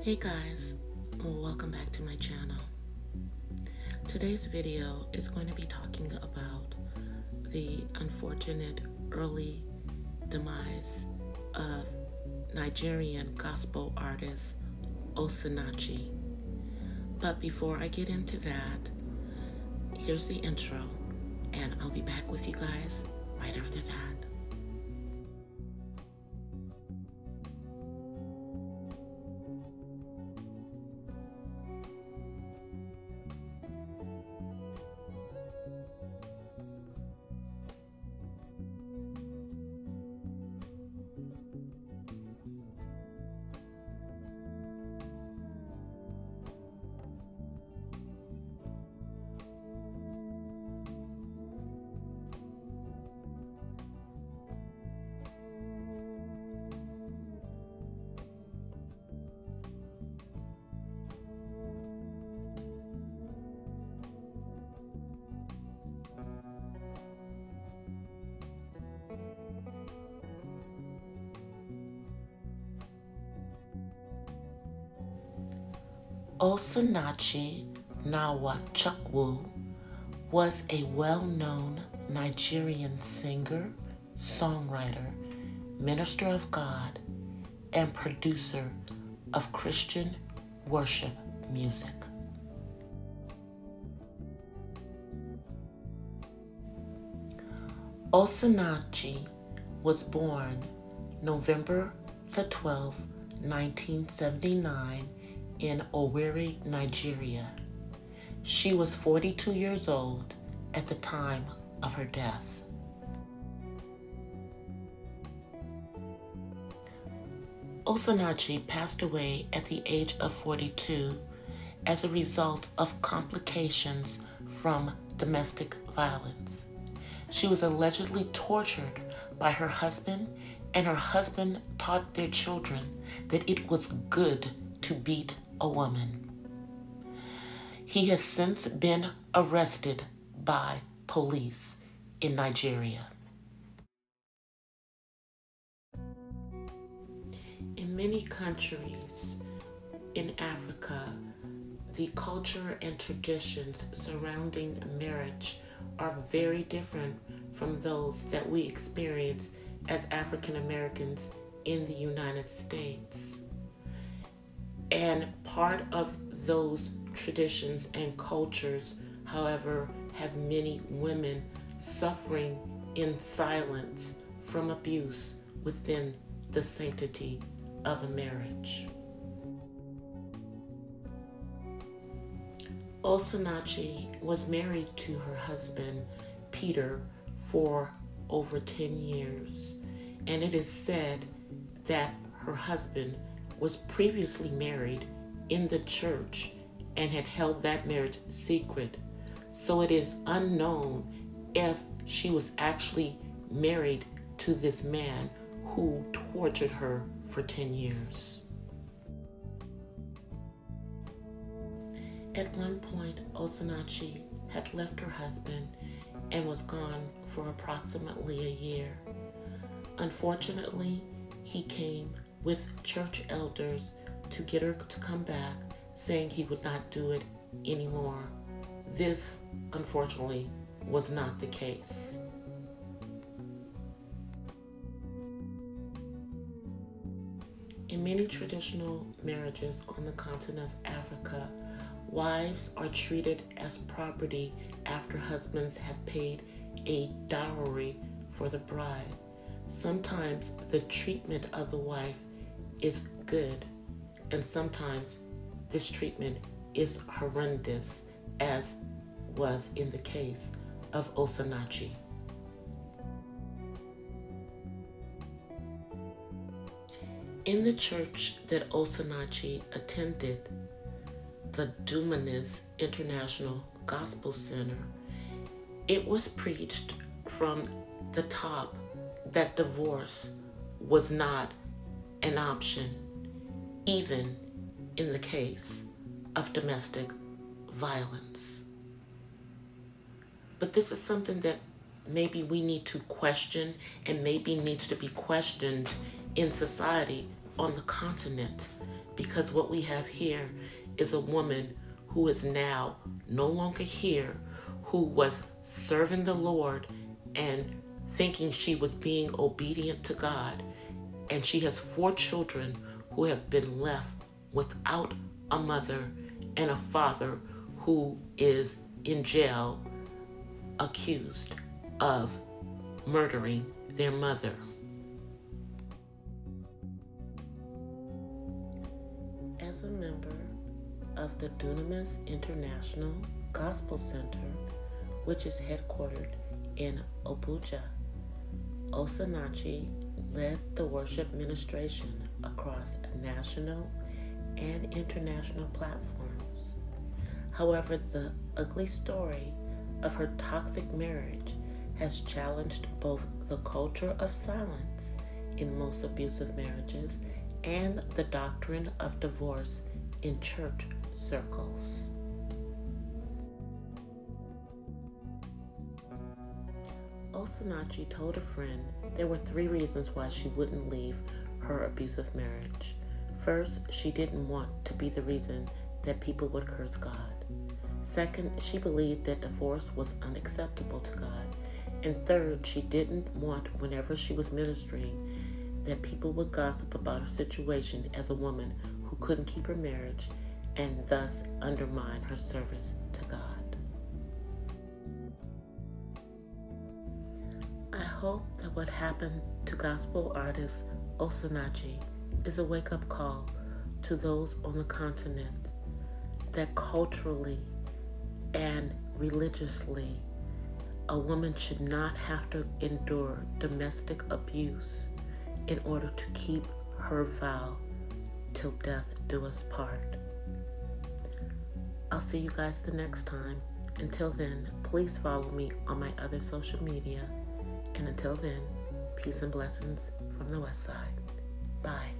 Hey guys, welcome back to my channel. Today's video is going to be talking about the unfortunate early demise of Nigerian gospel artist Osinache. But before I get into that, here's the intro, and I'll be back with you guys right after that. Osinache Nwachukwu was a well-known Nigerian singer, songwriter, minister of God, and producer of Christian worship music. Osinache was born November the 12th, 1979 in Owerri, Nigeria. She was 42 years old at the time of her death. Osinache passed away at the age of 42 as a result of complications from domestic violence. She was allegedly tortured by her husband, and her husband taught their children that it was good to beat a woman. He has since been arrested by police in Nigeria. In many countries in Africa, the culture and traditions surrounding marriage are very different from those that we experience as African Americans in the United States. And part of those traditions and cultures, however, have many women suffering in silence from abuse within the sanctity of a marriage. Osinache was married to her husband, Peter, for over 10 years, and it is said that her husband was previously married in the church and had held that marriage secret. So it is unknown if she was actually married to this man who tortured her for 10 years. At one point, Osinache had left her husband and was gone for approximately a year. Unfortunately, he came with church elders to get her to come back, saying he would not do it anymore. This, unfortunately, was not the case. In many traditional marriages on the continent of Africa, wives are treated as property after husbands have paid a dowry for the bride. Sometimes the treatment of the wife is good, and sometimes this treatment is horrendous, as was in the case of Osinache. In the church that Osinache attended, the Dunamis International Gospel Center, it was preached from the top that divorce was not an option, even in the case of domestic violence. But this is something that maybe we need to question, and maybe needs to be questioned in society on the continent, because what we have here is a woman who is now no longer here, who was serving the Lord and thinking she was being obedient to God. And she has 4 children who have been left without a mother and a father who is in jail accused of murdering their mother. As a member of the Dunamis International Gospel Center, which is headquartered in Abuja, Osinache led the worship ministration across national and international platforms. However, the ugly story of her toxic marriage has challenged both the culture of silence in most abusive marriages and the doctrine of divorce in church circles. Osinache told a friend there were 3 reasons why she wouldn't leave her abusive marriage. First, she didn't want to be the reason that people would curse God. Second, she believed that divorce was unacceptable to God. And third, she didn't want, whenever she was ministering, that people would gossip about her situation as a woman who couldn't keep her marriage and thus undermine her service to God. I hope that what happened to gospel artist Osinache is a wake-up call to those on the continent that culturally and religiously, a woman should not have to endure domestic abuse in order to keep her vow till death do us part. I'll see you guys the next time. Until then, please follow me on my other social media. And until then, peace and blessings from the West Side. Bye.